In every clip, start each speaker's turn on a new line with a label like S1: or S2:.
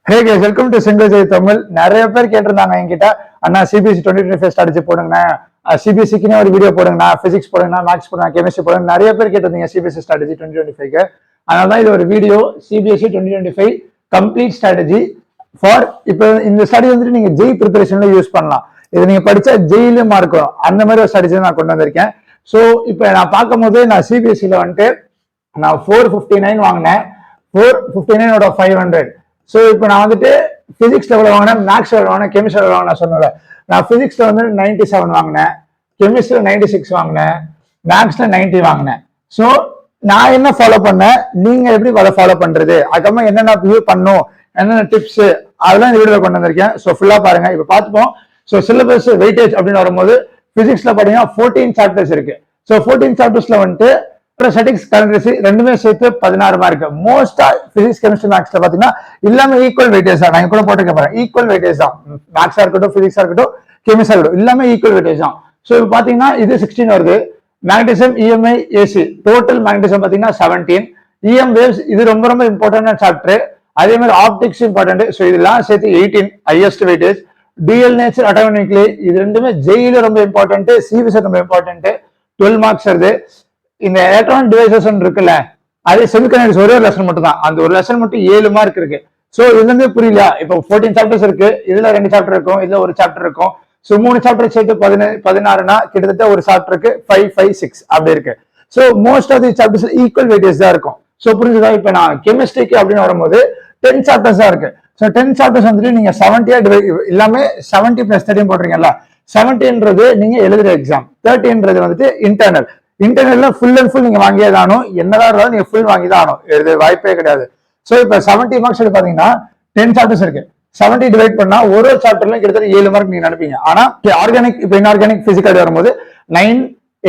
S1: Hey case, welcome to single Jai Tamil. நிறைய பேர் கேட்டிருந்தாங்க என்கிட்ட, அண்ணா சிபிஎஸ்சி 2025 ஸ்ட்ராட்டஜி போடுங்கண்ணா, சிபிஎஸ்சிக்குன்னே ஒரு வீடியோ போடுங்கண்ணா, பிசிக்ஸ் போடுங்கண்ணா, மேக்ஸ் போடுங்க, கெமிஸ்ட்ரி போடுங்க. நிறைய பேர் கேட்டிருந்தீங்க சிபிஎஸ்சி ஸ்ட்ராட்டஜி 2025க்கு. அதனால தான் இது ஒரு video. CBSE 2025 complete strategy for இப்போ இந்த ஸ்டடி வந்துட்டு நீங்க ஜெய் ப்ரிப்பரேஷன்ல யூஸ் பண்ணலாம். இது நீங்க படிச்சா ஜெயிலும் மார்க் வரும், அந்த மாதிரி ஒரு ஸ்ட்ராட்டஜி நான் கொண்டு வந்திருக்கேன். ஸோ இப்போ நான் பார்க்கும் போது நான் சிபிஎஸ்சியில் வந்துட்டு நான் 459 வாங்கினேன், 459 500. ஸோ இப்போ நான் வந்துட்டு பிசிக்ஸ்ல எவ்வளோ வாங்கினேன், மேக்ஸ் எவ்வளோ வாங்கினேன், கெமிஸ்ட்ரி எவ்வளோ வாங்கினேன் சொன்னல. நான் பிசிக்ஸ்ல வந்து 97 வாங்கினேன், கெமிஸ்ட்ரியில் 96 வாங்கினேன், மேக்ஸ்ல 90 வாங்கினேன். ஸோ நான் என்ன ஃபாலோ பண்ணேன், நீங்க எப்படி ஃபாலோ பண்றது, அதுக்கப்புறமா என்னென்ன வியூ பண்ணும், என்னென்ன டிப்ஸ், அதெல்லாம் இந்த வீடியோவில் கொண்டு வந்திருக்கேன். ஸோ ஃபுல்லா பாருங்க. இப்போ பார்த்துப்போம். ஸோ சிலபஸ் வெயிட்டேஜ் அப்படின்னு வரும்போது பிசிக்ஸ்ல பாத்தீங்கன்னா 14 சாப்டர்ஸ் இருக்கு. ஸோ 14 சாப்டர்ஸ்ல வந்துட்டு ஸ்டாட்டிக்ஸ், கரண்ட் ரெண்டுமே சேர்த்து 16 மார்க். மோஸ்டா பிசிக்ஸ், கெமிஸ்ட்ரி, மேக்ஸ்ல பாத்தீங்கன்னா எல்லாமே ஈக்குவல் வெயிட்டேஜ் தான். நான் கூட போட்டு கேட்பேன், ஈக்குவல் வெயிட்டேஜ் தான். மேக்ஸா இருக்கட்டும், பிசிக்ஸா இருக்கட்டும், கெமிஸ்ட்ரா இருக்கட்டும், எல்லாமே ஈக்குவல் வெயிட்டேஜ் தான். ஸோ இப்போ பாத்தீங்கன்னா இது 16 வருது. Magnetism, EMI, AC, total magnetism பாத்தீங்கன்னா 17. இஎம் வேவ்ஸ் இது ரொம்ப ரொம்ப இம்பார்ட்டன்டான சாப்டர். அதே மாதிரி ஆப்டிக்ஸ் இம்பார்ட்டன்ட். ஸோ இதெல்லாம் சேர்த்து 18 ஹையஸ்ட் வெயிட்டேஜ். டிஎல் நேச்சர், அட்டாமிக்லி, இது ரெண்டுமே ஜெயில ரொம்ப இம்பார்ட்டன்ட், சிபிஎஸ் ரொம்ப இம்பார்ட்டன்ட். 12 மார்க்ஸ் வருது. இந்த எலக்ட்ரானிக் டிவைசஸ் இருக்குல்ல, அது செமிகண்டக்டர்ஸ் ஒரே ஒரு லெசன் மட்டும் தான். அந்த ஒரு லெசன் மட்டும் 7 மார்க் இருக்கு. ஸோ இதுல புரியல. இப்போ 14 சாப்டர்ஸ் இருக்கு, இதுல 2 சாப்டர் இருக்கும், இதுல ஒரு சாப்டர் இருக்கும். ஸோ 3 சாப்டர் சேர்த்து 16னா கிட்டத்தட்ட ஒரு சாப்டருக்கு 5, 5, 6 அப்படி இருக்கு. So most of the chapters equal weightage தான் இருக்கும். ஸோ புரிஞ்சுதா? இப்போ நான் கெமிஸ்ட்ரிக்கு அப்படின்னு வரும்போது 10 சாப்டர்ஸ் தான் இருக்கு. ஸோ 10 சாப்டர்ஸ் வந்துட்டு நீங்க 70 எல்லாமே 70 + 30 போடுறீங்கல்ல. 70ன்றது நீங்க எழுதுற எக்ஸாம், 30ன்றது வந்துட்டு இன்டர்னல். இன்டர்னல்ல ஃபுல் அண்ட் ஃபுல் நீங்க வாங்கியே தானும், என்னதான் இருந்தாலும் நீங்க ஃபுல் வாங்கி தான் ஆகணும், இது வாய்ப்பே கிடையாது. ஸோ இப்போ 70 மார்க்ஸ் பாத்தீங்கன்னா 10 சாப்டர்ஸ் இருக்கு. 70 டிவைட் பண்ணா ஒரு சாப்டர்ல கிட்டத்தட்ட 7 மார்க் நீங்க நினைப்பீங்க. ஆனா ஆர்கானிக், இப்போ இன்ஆர்கானிக், பிசிக்கல் வரும்போது 9,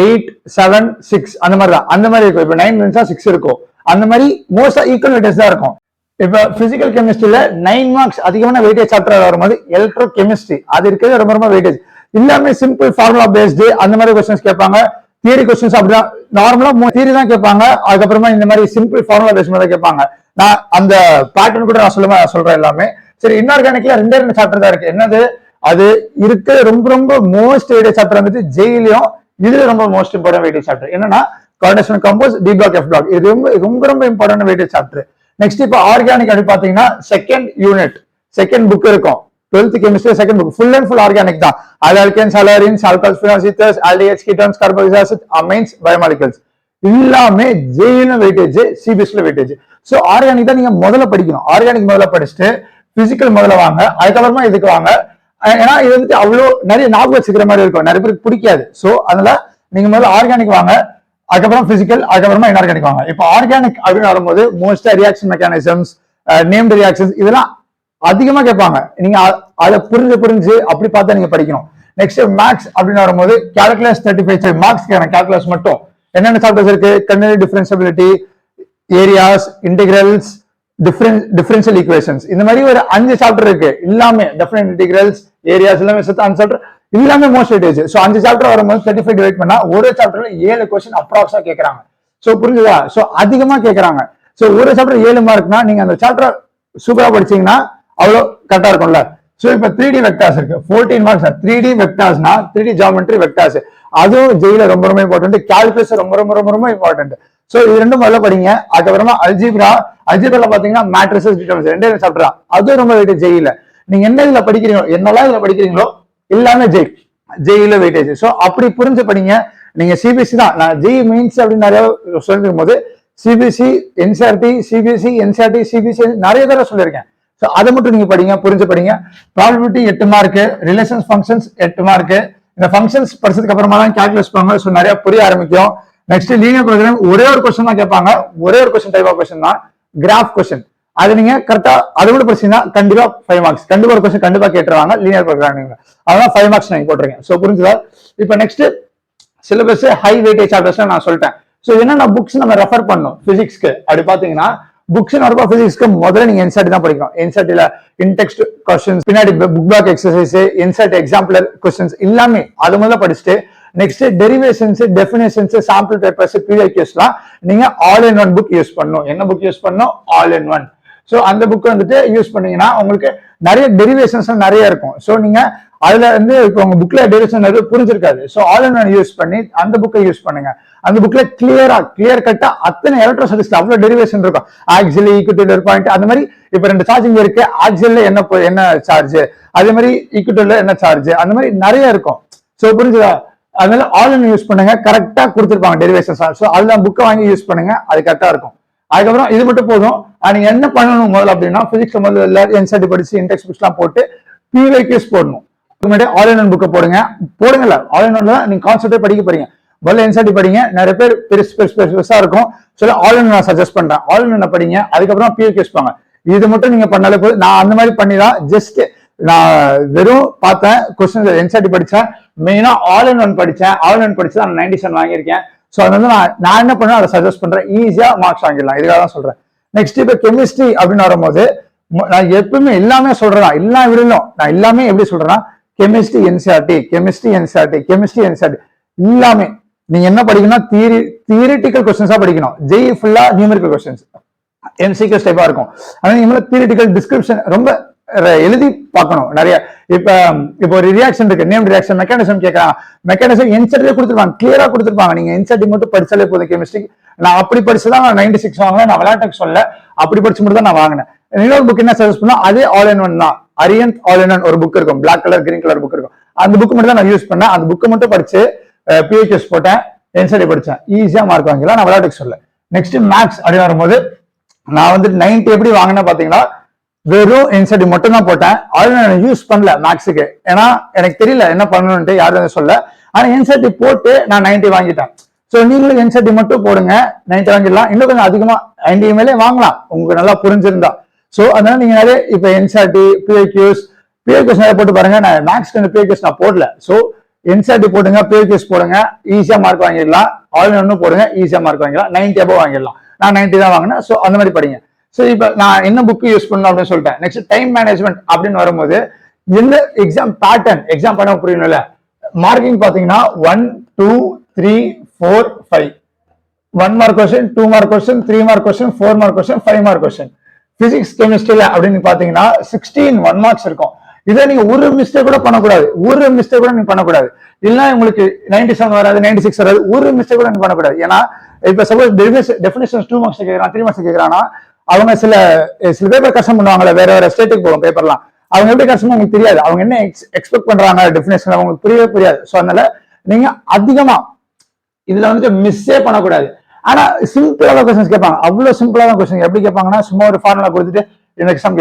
S1: 8, 7, 6 அந்த மாதிரி தான். அந்த மாதிரி இருக்கும். இப்போ 9 இருந்துச்சா 6 இருக்கும். அந்த மாதிரி மோஸ்டா ஈக்குவல் வெயிட்டேஜ் தான் இருக்கும். இப்ப பிசிக்கல் கெமிஸ்ட்ரியில 9 மார்க்ஸ் அதிகமான வெயிட்டேஜ் சாப்டர் வரும்போது எலக்ட்ரோ கெமிஸ்ட்ரி அது இருக்கிறது ரொம்ப ரொம்ப வெயிட்டேஜ். எல்லாமே சிம்பிள் ஃபார்முலா பேஸ்டு அந்த மாதிரி கொஸ்டின்ஸ் கேட்பாங்க. தியரி கொஸ்டின்ஸ் அப்படிதான் நார்மலா தியரி தான் கேட்பாங்க. அதுக்கப்புறமா இந்த மாதிரி சிம்பிள் ஃபார்முலா பேஸ்ட் தான் கேட்பாங்க. நான் அந்த பேட்டர்ன் கூட நான் சொல்றேன் எல்லாமே. சரி, இன்ஆர்கானிக்ல 2 சாப்டர் தான் இருக்கு. என்னது அது இருக்கு, ரொம்ப ரொம்ப மோஸ்ட் வெயிட்டேஜ் சாப்டர் வந்துட்டு ஜெயிலையும், இதுல ரொம்ப மோஸ்ட் இம்பார்ட்டன்ட் வெயிட்டேஜ் சாப்டர் என்னன்னா coordination compounds, D block, F block. இது ரொம்ப ரொம்ப இம்பார்ட்டன்ட் வெயிட்டேஜ் சாப்டர். நெக்ஸ்ட் இப்போ ஆர்கானிக் அப்படி பாத்தீங்கன்னா செகண்ட் யூனிட், செகண்ட் புக் இருக்கும். 12th chemistry second book full and full organic தான். Alkanes, haloarenes, alcohols, phenols, ethers, aldehydes, ketones, carboxylic acid, amines, biomolecules எல்லாமே ஜெயில வெயிட்டேஜ், சிபிஎஸ்ல வெயிட்டேஜ். ஸோ ஆர்கானிக் தான் நீங்க முதல்ல படிக்கணும். ஆர்கானிக் முதல்ல படிச்சுட்டு பிசிக்கல் முதல்ல வாங்க, அதுக்கப்புறமா இதுக்கு வாங்க. ஏன்னா இது வந்துட்டு அவ்வளோ நிறைய ஞாபகம் வச்சுக்கிற மாதிரி இருக்கும், நிறைய பேருக்கு பிடிக்காது. ஸோ அதனால நீங்க முதல்ல ஆர்கானிக் வாங்க, அதுக்கப்புறம் பிசிக்கல், அதுக்கப்புறமா இன்ஆர்கானிக் வாங்க. இப்போ ஆர்கானிக் அப்படின்னு வரும்போது மோஸ்டா ரியாக்ஷன் மெக்கானிசம்ஸ், நேம்டு ரியாக்ஷன்ஸ் இதெல்லாம் அதிகமா கேட்பாங்க. நீங்க அதை புரிஞ்சு அப்படி பார்த்தா நீங்க படிக்கணும். நெக்ஸ்ட் மேக்ஸ் அப்படின்னு வரும்போது கால்குலஸ் 35 மார்க்ஸ் கால்குலஸ் மட்டும் என்னென்ன சாப்டர்ஸ் இருக்கு, continuity differentiability, areas, integrals, differential equations, இந்த மாதிரி ஒரு 5 சாப்டர் இருக்கு. எல்லாமே டெஃபரன்ட் இன்டெகிரல்ஸ், ஏரியாஸ் எல்லாமே சேர்த்து 5 சாப்டர் எல்லாமே மோஸ்ட் வெயிட்டேஜ். ஸோ 5 சாப்டர் வரும்போது 35 டிவைட் பண்ணா ஒரு சாப்டர்ல 7 கொஸ்டின் அப்ராக்ஸா கேட்கறாங்க. ஸோ புரிஞ்சுதா? ஸோ அதிகமா கேட்கறாங்க. ஸோ ஒரு சாப்டர் 7 மார்க்னா நீங்க அந்த சாப்டர் சூப்பரா படிச்சீங்கன்னா அவ்வளோ கரெக்டா இருக்கும்ல. ஸோ இப்போ 3D வெக்டார்ஸ் இருக்கு, 14 marks. 3D வெக்டார்ஸ்னா 3D geometry vectors, அதுவும் ஜெயில ரொம்ப ரொம்ப இம்பார்ட்டன்ட். கால்குலஸ் ரொம்ப ரொம்ப ரொம்ப ரொம்ப இம்பார்ட்டன்ட். ஸோ இது ரெண்டும் முதல்ல படிங்க. அதுக்கப்புறமா அல்ஜிப்ரா பாத்தீங்கன்னா மேட்ரிசஸ், டிட்டர்மினன்ட்ஸ் 2 சாப்டர், அதுவும் ரொம்ப வெயிட்டேஜ் ஜெயில. நீங்க என்ன இதுல படிக்கிறீங்களோ, என்னெல்லாம் இதுல படிக்கிறீங்களோ எல்லாமே ஜெயில வெயிட்டேஜ். ஸோ அப்படி புரிஞ்சு படிங்க. நீங்க சிபிஎஸ்சி தான், நான் ஜெய் மெயின்ஸ் அப்படின்னு நிறைய சொல்லிருக்கும் போது CBSE, NCERT, CBSE, NCERT, CBSE நிறைய தடவை சொல்லியிருக்கேன். ஸோ அதை மட்டும் நீங்க படிங்க, புரிஞ்சு படிங்க. Probability 8 mark, relations functions 8 mark. இந்த ஃபங்க்ஷன்ஸ் படிச்சதுக்கு அப்புறமா தான் கால்குலேட் பண்ணுவாங்க. ஸோ நிறைய புரிய ஆரம்பிக்கும். நெக்ஸ்ட் லீனியர் ப்ரோக்ராம் ஒரே ஒரு கொஸ்டின் தான் கேட்பாங்க, ஒரே ஒரு கொஸ்டின், டைப் ஆஃப் கொஸ்டின் தான், கிராஃப் கொஸ்டின். அது நீங்க கரெக்டா அதை கூட படிச்சீங்கன்னா கண்டிப்பா 5 மார்க்ஸ், கண்டிப்பா ஒரு கொஸ்டின் கண்டிப்பா கேட்டுருவாங்க லீனியர் ப்ரோக்ராமிங். அதனால 5 மார்க்ஸ் நீங்க போட்டுருங்க. ஸோ புரிஞ்சுதா? இப்போ next syllabus high weightage chapters நான் சொல்லிட்டேன். ஸோ என்னென்ன புக்ஸ் நம்ம ரெஃபர் பண்ணணும் பிசிக்ஸ்க்கு அப்படி பாத்தீங்கன்னா, புக்ஸ் வரப்போ பிசிக்ஸ்க்கு முதல்ல நீங்க என்சிஆர்டி தான் படிக்கணும். என்சிஆர்டில இன்டெக்ஸ்ட் கொஸ்டின்ஸ், பின்னாடி book back exercise, NCERT exemplar questions எல்லாமே அது முதல்ல படிச்சுட்டு, next derivations, definitions, sample papers, பிடிஎஃப்ஸ்லாம் நீங்க all in one book use பண்ணணும். என்ன புக் யூஸ் பண்ணணும்? All in one. ஸோ அந்த புக் வந்துட்டு யூஸ் பண்ணீங்கன்னா உங்களுக்கு நிறைய டெரிவேஷன்ஸ் நிறைய இருக்கும். ஸோ நீங்க அதுல வந்து இப்போ உங்க புக்ல டெரிவேஷன் எதுவும் புரிஞ்சிருக்காது. So all in one use பண்ணி அந்த புக்கை யூஸ் பண்ணுங்க. அந்த புக்ல கிளியர் கட்டா அத்தனை எலக்ட்ரோஸ்டாட்டிக்ஸ்ல அவ்வளவு டெரிவேஷன் இருக்கும். ஆக்சில், ஈக்குவல் பாயிண்ட், அந்த மாதிரி இப்ப 2 சார்ஜிங் இருக்கு. ஆக்சில்ல என்ன சார்ஜ், அதே மாதிரி ஈக்குவல்ல என்ன சார்ஜ், அந்த மாதிரி நிறைய இருக்கும். ஸோ புரிஞ்சுதா? அதனால ஆல் இன் யூஸ் பண்ணுங்க. கரெக்டா கொடுத்துருப்பாங்க டெரிவேஷன்ஸ். ஸோ அதுதான் புக்கை வாங்கி யூஸ் பண்ணுங்க, அது கரெக்டா இருக்கும். அதுக்கப்புறம் இது மட்டும் போதும். நீங்க என்ன பண்ணணும் முதல்ல அப்படின்னா, பிசிக்ஸ்ல முதல்ல என்சிஆர்டி படிச்சு இன்டெக்ஸ் புக்ஸ் எல்லாம் போட்டு பிவைக்யூஸ் போடணும். ஆல் இன் ஒன் புக்கை போடுங்கல்ல. ஆல் இன் ஒன்ல நீங்க கான்செப்டே படிக்க போறீங்க. முதல்ல என்சிஆர்டி படிங்க. நிறைய பேர் பெருசா இருக்கும். சொல்ல ஆல் இன் நான் சஜஸ்ட் பண்றேன். ஆல் இன் படிங்க. அதுக்கப்புறம் பிவைக்யூஸ் போங்க. இது மட்டும் நீங்க பண்ணாலே போதும். நான் அந்த மாதிரி பண்ணிதான் ஜஸ்ட் நான் வெறும் பார்த்தேன் கொஸ்டின் என்சிஆர்டி படிச்சேன். மெயினா ஆல் இன் ஒன் படிச்சேன். ஆல் இன் ஒன் படிச்சு நான் 97 வாங்கியிருக்கேன். ஸோ அதனால நான் என்ன பண்ணேன் அதை சஜஸ்ட் பண்றேன். ஈஸியா மார்க்ஸ் வாங்கிடலாம். இதுக்காக தான் சொல்றேன். நெக்ஸ்ட் இப்ப கெமிஸ்ட்ரி அப்படின்னு வரும்போது நான் எப்பவுமே எல்லாமே சொல்றேன். எல்லா விடலும் நான் எல்லாமே எப்படி சொல்றேன்னா, chemistry NCERT, chemistry NCERT, chemistry NCERT எல்லாமே நீங்க என்ன படிக்கணும், தியரிட்டிக்கல் கொஸ்டின்ஸா படிக்கணும். ஜெய் ஃபுல்லா நியூமெரிக்கல் கொஸ்டின்ஸ், எம்சிக்யூஸ் டைப்பா இருக்கும். அதனால நீங்க தியரிட்டிக்கல் டிஸ்கிரிப்ஷன் ரொம்ப எழுதி பார்க்கணும் நிறைய. இப்போ ஒரு ரியாக்ஷன் இருக்கு, நேம் ரியாக்ஷன் மெக்கானிசம் கேட்கறாங்க. மெக்கானிசம் என்சிஆர்டியே கொடுத்துருப்பாங்க, கிளியரா கொடுத்துருப்பாங்க. நீங்க என்சிஆர்டி மட்டும் படிச்சாலே போதும். கெமிஸ்ட்ரி நான் அப்படி படிச்சுதான் நான் 96 வாங்கினேன். நான் விளையாட்டுக்கு சொல்ல, அப்படி படிச்சு மட்டும் தான் நான் வாங்கினேன். இன்னொரு புக் என்ன சஜஸ்ட் பண்ணா, அதே ஆல் இன் ஒன் தான். அரியன்ட் ஆல் இன் ஒன் ஒரு புக் இருக்கும், black colour green colour book இருக்கும். அந்த புக் மட்டும் தான் நான் யூஸ் பண்ணேன். அந்த புக்கை மட்டும் படிச்சு பிஹெச்எஸ் போட்டேன், என்சிஆர்டி படிச்சேன். ஈஸியா மார்க் வாங்கிக்கலாம். நான் விளையாட்டுக்கு சொல்ல. நெக்ஸ்ட் மேக்ஸ் அப்படின்னு வரும்போது நான் வந்து 90 எப்படி வாங்கினேன் பாத்தீங்கன்னா, வெறும் என்சிஆர்டி மட்டும் தான் போட்டேன். ஆல் நான் யூஸ் பண்ணல மேக்ஸுக்கு. ஏன்னா எனக்கு தெரியல என்ன பண்ணணும்ட்டு, யாரும் சொல்ல. ஆனா என்சிஆர்டி போட்டு நான் 90 வாங்கிட்டேன். ஸோ நீங்களும் என்சிஆர்டி மட்டும் போடுங்க, 90 வாங்கிடலாம். இன்னும் கொஞ்சம் அதிகமா 90 மேலே வாங்கலாம், உங்களுக்கு நல்லா புரிஞ்சிருந்தா. ஸோ அதனால நீங்க நிறைய இப்ப என்சிஆர்டி பிஐக்யூஸ் நிறைய போட்டு பாருங்க. நான் மேக்ஸ்க்கு பிஐக்யூஸ் நான் போடல. ஸோ என்சிஆர்டி போடுங்க, பிஐக்யூஸ் போடுங்க, ஈஸியா மார்க் வாங்கிடலாம். ஆல் இன் ஒன் போடுங்க, ஈஸியா மார்க் வாங்கிடலாம். 90 அபவ் வாங்கிடலாம். நான் 90 தான் வாங்கினேன். ஸோ அந்த மாதிரி படிங்க. ஸோ இப்ப நான் என்ன புக் யூஸ் பண்ணணும் அப்படின்னு சொல்லிட்டேன். நெக்ஸ்ட் டைம் மேனேஜ்மெண்ட் அப்படின்னு வரும்போது எந்த எக்ஸாம் பேட்டர்ன், எக்ஸாம் பண்ண புரியணும்ல. மார்க்கிங் பாத்தீங்கன்னா 1, 2, 3, 4, 5. 1 mark question, 2 mark question, 3 mark question, 4 mark question, 5 mark question. Physics கெமிஸ்ட்ரியில அப்படின்னு பாத்தீங்கன்னா 16 1 மார்க்ஸ் இருக்கும். இதை நீங்க ஒரு மிஸ்டேக் கூட பண்ணக்கூடாது. ஒரு மிஸ்டேக் கூட நீங்க பண்ணக்கூடாது. இல்லைன்னா உங்களுக்கு 97 வராது, 96 வராது. ஒரு மிஸ்டேக் கூட நீங்க பண்ணக்கூடாது. ஏன்னா இப்ப சப்போஸ் டெஃபினேஷன் 2 மார்க்ஸ் கேட்கறான், 3 மார்க்ஸ் கேட்கறான்னா அவங்க சில பேப்பர் கஷ்டம் பண்ணுவாங்கல்ல, வேற ஸ்டேட்டுக்கு போகும் பேப்பர்லாம். அவங்க எப்படி கஷ்டம் உங்களுக்கு தெரியாது. அவங்க என்ன எக்ஸ்பெக்ட் பண்றாங்க டெஃபினேஷன் அவங்களுக்கு புரியவே புரியாது. ஸோ அதனால நீங்க அதிகமா இதுல வந்துட்டு மிஸ்ஸே பண்ணக்கூடாது. ஆனா சிம்பிளான கொஸ்டின்ஸ் கேட்பாங்க. அவ்வளவு சிம்பிளான கொஸ்டின் எப்படி கேட்பாங்கன்னா, சும்மா ஒரு ஃபார்முலா கொடுத்துட்டு இந்த எக்ஸாம்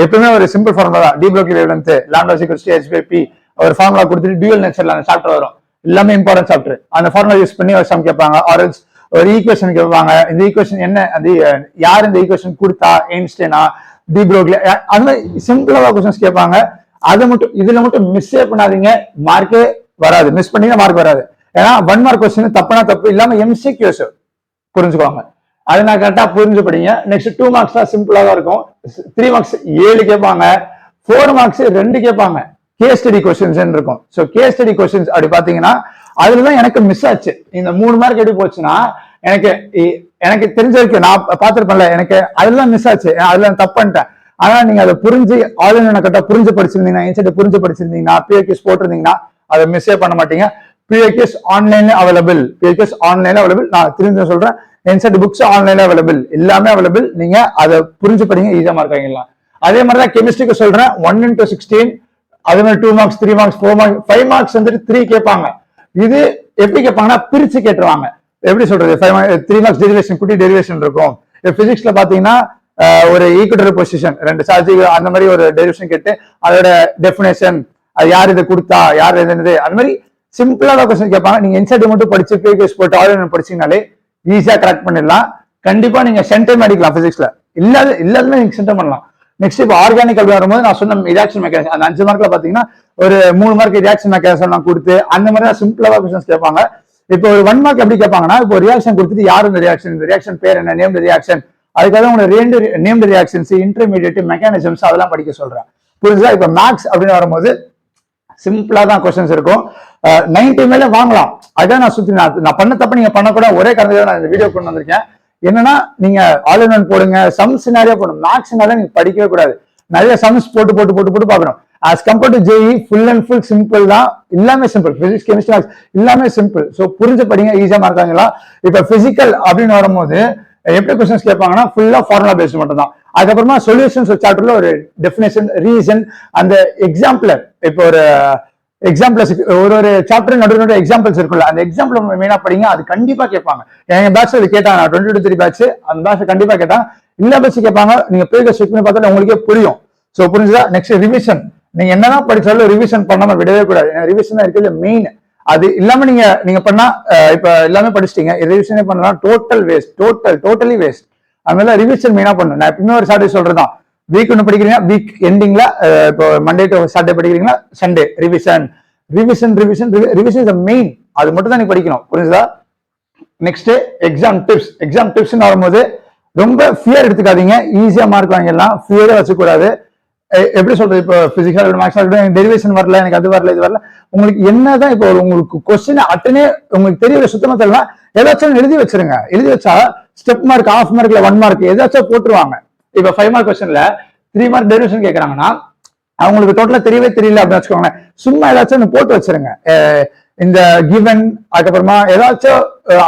S1: எப்பவுமே ஒரு சிம்பிள் ஃபார்முலா தான். De Broglie wavelength lambda equals to h by p ஒரு ஃபார்முலா கொடுத்துட்டு டியூவல் நேச்சர்ல அந்த சாப்டர் வரும். எல்லாமே இம்பார்ட்டன்ட் சாப்டர். அந்த ஃபார்முலா யூஸ் பண்ணி ஒரு சம் கேட்பாங்க. ஆரல்ஸ் ஒரு ஈக்குவேஷன் கேட்பாங்க. இந்த ஈக்குவேஷன் என்ன, அது யார் இந்த ஈக்குவேஷன் கொடுத்தா, ஐன்ஸ்டைனா, டி ப்ளோக்ல, அந்த மாதிரி சிம்பிளான கொஸ்டின்ஸ் கேட்பாங்க. அதை மட்டும் இதுல மட்டும் மிஸ்ஸே பண்ணாதீங்க, மார்க்கே வராது. மிஸ் பண்ணீங்கன்னா மார்க் வராது. ஏன்னா 1 மார்க் கொஸ்டின் தப்புனா தப்பு, இல்லாம எம்சிக்யூஸ் புரிஞ்சுக்கோங்க. அதை நான் கரெக்டா புரிஞ்சு படிங்க. நெக்ஸ்ட் 2 மார்க்ஸ் தான் சிம்பிளா தான் இருக்கும். 3 மார்க்ஸ் 7 கேட்பாங்க. 4 மார்க்ஸ் 2 கேட்பாங்க. கேஸ் ஸ்டடி கொஸ்டின்ஸ் இருக்கும். ஸோ கேஸ் ஸ்டடி கொஸ்டின்ஸ் அப்படி பாத்தீங்கன்னா அதுலதான் எனக்கு மிஸ் ஆச்சு. இந்த 3 மார்க் எப்படி போச்சுன்னா, எனக்கு தெரிஞ்ச வரைக்கும் நான் பார்த்திருப்பேன்ல, எனக்கு அதெல்லாம் மிஸ் ஆச்சு. அதுல தப்பு பண்ணிட்டேன். ஆனா நீங்க அதை புரிஞ்சு ஆல் இன் ஒன் கரெக்டா புரிஞ்சு படிச்சிருந்தீங்கன்னா, என்சிஆர்டி புரிஞ்சு படிச்சிருந்தீங்கன்னா, பிஐக்யூஸ் போட்டிருந்தீங்கன்னா அதை மிஸ்ஸே பண்ண மாட்டீங்க. பிஐக்யூஸ் ஆன்லைன்ல அவைலபிள், பிஐக்யூஸ் ஆன்லைன்ல அவைலபிள். நான் திரும்ப சொல்றேன், என்சிஆர்டி புக்ஸ் ஆன்லைன்ல அவைலபிள், எல்லாமே அவைலபிள். நீங்க அதை புரிஞ்சு படிங்க, ஈஸியா மார்க் வாங்கிடலாம். அதே மாதிரிதான் கெமிஸ்ட்ரிக்கு சொல்றேன். 1 into 16, அதே மாதிரி 2 மார்க்ஸ், 3 மார்க்ஸ், 4 மார்க்ஸ், 5 மார்க்ஸ் வந்துட்டு 3 கேட்பாங்க. இது எப்படி கேட்பாங்கன்னா பிரிச்சு கேட்டுருவாங்க. எப்படி சொல்றது, 3 மார்க்ஸ் டெரிவேஷன், குட்டி டெரிவேஷன் இருக்கும். பிசிக்ஸ்ல பாத்தீங்கன்னா ஒரு ஈக்குவல் பொசிஷன் 2 சார்ஜ் அந்த மாதிரி ஒரு டெரிவேஷன் கேட்டு அதோட டெஃபினேஷன், அது யார் இதை கொடுத்தா, யார் எது, அந்த மாதிரி சிம்பிளான கொஸ்டின் கேட்பாங்க. நீங்க என்சிஆர்டி மட்டும் படிச்சு பிஐக்யூஸ் போட்டு ஆல் இன் ஒன் படிச்சீங்கனாலே ஈஸியா கரெக்ட் பண்ணிடலாம். கண்டிப்பா நீங்க சென்டம் அடிக்கலாம் பிசிக்ஸ்ல, இல்லாதமே நீங்க சென்டம் பண்ணலாம். நெக்ஸ்ட் இப்போ ஆர்கானிக் அப்படி வரும்போது நான் சொன்ன ரியாக்ஷன் மெக்கானிசம், அந்த 5 மார்க்ல பாத்தீங்கன்னா ஒரு 3 மார்க் ரியாக்ஷன் மெக்கானிசம் நான் கொடுத்து அந்த மாதிரி தான் சிம்பிளா கொஸ்டின்ஸ் கேட்பாங்க. இப்போ ஒரு 1 மார்க் எப்படி கேட்பாங்கன்னா, இப்போ ரியாக்ஷன் கொடுத்துட்டு யார் இந்த ரியாக்ஷன் பேர் என்ன, நேம்டு ரியாக்ஷன், அதுக்காக உங்களுக்கு 2 நேம்டு ரியாக்ஷன்ஸ், இன்டர்மீடியட், மெக்கானிசம்ஸ் அதெல்லாம் படிக்க சொல்றேன். புரியுதா? இப்போ மேக்ஸ் அப்படின்னு வரும்போது சிம்பிளா தான் கொஸ்டின்ஸ் இருக்கும். 90 மேல வாங்கலாம். அதான் நான் பண்ண தப்பு நீங்க பண்ணக்கூடாது. ஒரே காரணத்துக்காக நான் இந்த வீடியோ கொண்டு வந்திருக்கேன். என்னன்னா நீங்க ஆல் இன் ஒன் போடுங்க, சம்ஸ் நிறைய போடணும். மேக்ஸ்னால நீங்க படிக்கவே கூடாது, நிறைய சம்ஸ் போட்டு போட்டு போட்டு போட்டு பார்க்கணும். as compared to JEE full and full simple தான், எல்லாமே சிம்பிள். பிசிக்ஸ், கெமிஸ்ட்ரி, மேக்ஸ் எல்லாமே சிம்பிள். ஸோ புரிஞ்ச படிங்க, ஈஸியா மார்க் வாங்கலாம். இப்ப பிசிக்கல் அப்படின்னு வரும்போது எப்படி கொஸ்டின்ஸ் கேட்பாங்கன்னா ஃபுல்லா ஃபார்முலா பேஸ்ட் மட்டும் தான். அதுக்கப்புறமா சொல்யூஷன்ஸ் சாப்டர்ல ஒரு டெஃபினேஷன், ரீசன், அந்த எக்ஸாம்பிளர். இப்போ ஒரு எக்ஸாம்பிள்ஸ் ஒரு சாப்டர் நடுவில் எக்ஸாம்பிள்ஸ் இருக்குல்ல, அந்த எக்ஸாம்பிள் மெயினா படிங்க, அது கண்டிப்பா கேட்பாங்க. எங்க பேட்ச் அது கேட்டாங்க, 2023 பேட்ச், அந்த பேட்ச் கண்டிப்பா கேட்டாங்க. எல்லா பேட்ச் கேட்பாங்க. நீங்க ப்ரீவியஸ் செக் பண்ணி பார்த்தா உங்களுக்கே புரியும். ஸோ புரிஞ்சுதா? Next revision. நீங்க என்னதான் படிச்சாலும் ரிவிஷன் பண்ணாம விடவே கூடாது. ரிவிஷன் தான் இருக்கிறது மெயின். அது இல்லாம நீங்க பண்ணா இப்ப எல்லாமே படிச்சிட்டீங்க, ரிவிஷனே பண்ணலாம், டோட்டலி வேஸ்ட். அதனால ரிவிஷன் மெயினா பண்ணணும். நான் இன்னொரு சாட்டர்டே சொல்றதுதான், வீக் ஒன்று படிக்கிறீங்க, வீக் எண்டிங்ல இப்போ மண்டே டு சாட்டர்டே படிக்கிறீங்கன்னா சண்டே ரிவிஷன். Revision main. அது மட்டும் தான் நீங்க படிக்கணும். புரிஞ்சுதா? நெக்ஸ்ட் எக்ஸாம் டிப்ஸ் வரும்போது ரொம்ப ஃபியர் எடுத்துக்காதீங்க, ஈஸியா மார்க் வாங்கிடலாம். ஃபியரே வச்சுக்கூடாது. எப்படி சொல்றது, இப்போ பிசிக்ஸ், மேக்ஸ், டெரிவேஷன் வரல, எனக்கு அது வரல, இது வரல, உங்களுக்கு என்னதான் இப்போ உங்களுக்கு கொஸ்டின் அட்டனே உங்களுக்கு தெரியல, சுத்தமா தெரியல, ஏதாச்சும் எழுதி வச்சிருங்க. எழுதி வச்சா ஸ்டெப் மார்க், ஹாஃப் மார்க்ல 1 மார்க் ஏதாச்சும் போட்டுருவாங்க. இப்ப 5 மார்க் கொஸ்டின்ல 3 மார்க் டெரிவேஷன் கேட்கறாங்கன்னா அவங்களுக்கு டோட்டலா தெரியவே தெரியல அப்படின்னு வச்சுக்கோங்களேன், சும்மா ஏதாச்சும் போட்டு வச்சிருங்க. இந்த கிவன், அதுக்கப்புறமா ஏதாச்சும்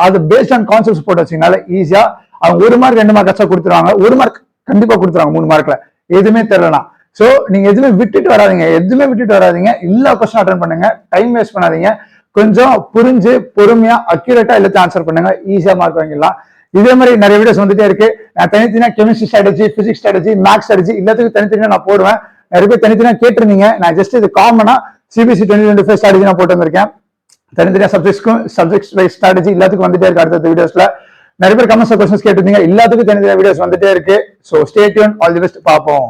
S1: அது பேஸ்ட் ஆன் கான்செப்ட்ஸ் போட்டு வச்சீங்கனால ஈஸியா அவங்க 1 மார்க் 2 மார்க் ஆச்சும் கொடுத்துருவாங்க. 1 மார்க் கண்டிப்பா கொடுத்துருவாங்க 3 மார்க்ல எதுவுமே தெரியலனா. சோ நீங்க எதுவுமே விட்டுட்டு வராதீங்க. எல்லா கொஸ்டின் அட்டன் பண்ணுங்க, டைம் வேஸ்ட் பண்ணாதீங்க. கொஞ்சம் புரிஞ்சு பொறுமையா அக்யூரேட்டா எல்லாத்தையும் ஆன்சர் பண்ணுங்க, ஈஸியா மார்க் வாங்கிடலாம். இதே மாதிரி நிறைய வீடியோஸ் வந்துட்டே இருக்கு. நான் தனித்தனியா chemistry strategy, physics strategy, maths strategy எல்லாத்துக்கும் தனித்தனியா நான் போடுவேன். நிறைய பேர் தனித்தனியா கேட்டிருந்தீங்க. நான் ஜஸ்ட் இது காமனா CBSE 2025 ஸ்ட்ராட்டஜி நான் போட்டு வந்திருக்கேன். தனித்தனியா சப்ஜெக்ட் வைஸ் ஸ்ட்ராட்டஜி எல்லாத்துக்கும் வந்துட்டே இருக்கு. அடுத்த வீடியோஸ்ல நிறைய பேர் கமெண்ட்ஸ்ல கொஸ்டின்ஸ் கேட்டிருந்தீங்க, எல்லாத்துக்கும் தனித்தனியா வீடியோஸ் வந்துட்டே இருக்கு. So stay tune, all the best, பார்ப்போம்.